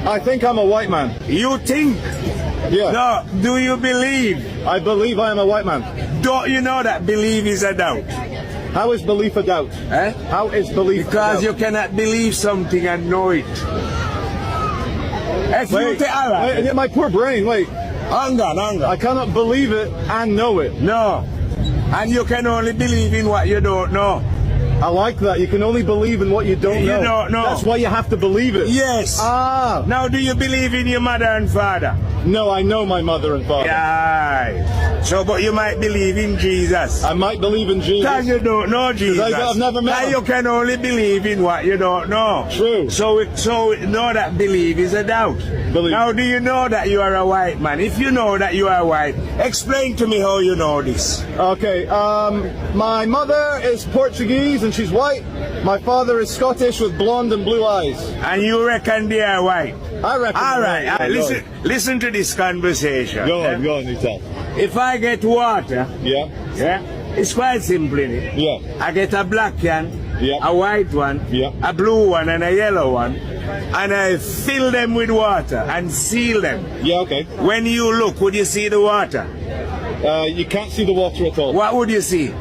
I think I'm a white man. You think? Yeah. No, do you believe? I believe I am a white man. Don't you know that belief is a doubt? How is belief a doubt? Eh? How is belief Because a you doubt? cannot believe something and know it. If you Wait, tell wait, my poor brain, wait. hunger. I cannot believe it and know it. No. And you can only believe in what you don't know. I like that. You can only believe in what you don't You know. don't know. That's why you have to believe it. Yes. Ah. Now, do you believe in your mother and father? No, I know my mother and father. Yeah. So, but you might believe in Jesus. I might believe in Jesus. Because you don't know Jesus. I've never met Now him. you can only believe in what you don't know. True. So know that belief is a doubt. Believe. Now, do you know that you are a white man? If you know that you are white, explain to me how you know this. Okay, my mother is Portuguese and she's white. My father is Scottish with blonde and blue eyes. And you reckon they are white? I reckon. All right. Yeah, Listen to this conversation. Go on, Nitel. If I get water, Yeah, it's quite simple, innit? yeah, I get a black can, Yeah. a white one, Yeah. a blue one, and a yellow one, and I fill them with water and seal them. yeah, okay. When you look, would you see the water? You can't see the water at all. What would you see?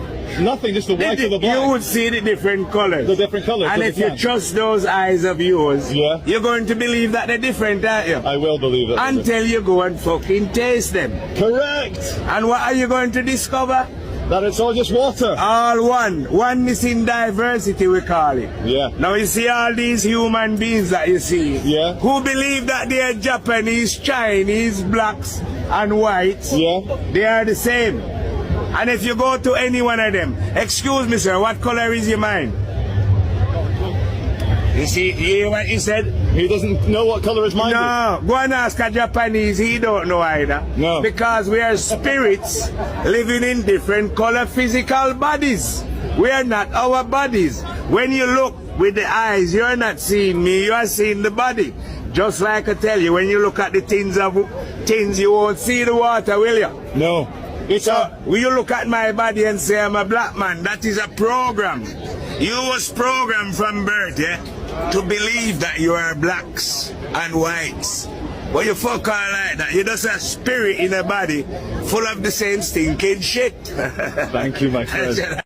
Nothing, just the white or the black. You would see the different colors. The different colours And of if the you can. trust those eyes of yours, Yeah. you're going to believe that they're different, aren't you? I will believe it. Until you go and fucking taste them. Correct. And what are you going to discover? That it's all just water. All one. Oneness in diversity, we call it. Yeah. Now you see all these human beings that you see, Yeah. who believe that they are Japanese, Chinese, blacks, and whites. Yeah. They are the same. And if you go to any one of them, excuse me, sir, what color is your mind? You see, you hear what he said? He doesn't know what color his mind is. No, go and ask a Japanese, he don't know either. No. Because we are spirits living in different color physical bodies. We are not our bodies. When you look with the eyes, you're not seeing me, you are seeing the body. Just like I tell you, when you look at the tins, you won't see the water, will you? No. It's So, will you look at my body and say I'm a black man? That is a program. You was programmed from birth, yeah, to believe that you are blacks and whites. But you fuck all like that. You're just a spirit in a body full of the same stinking shit. Thank you, my friend.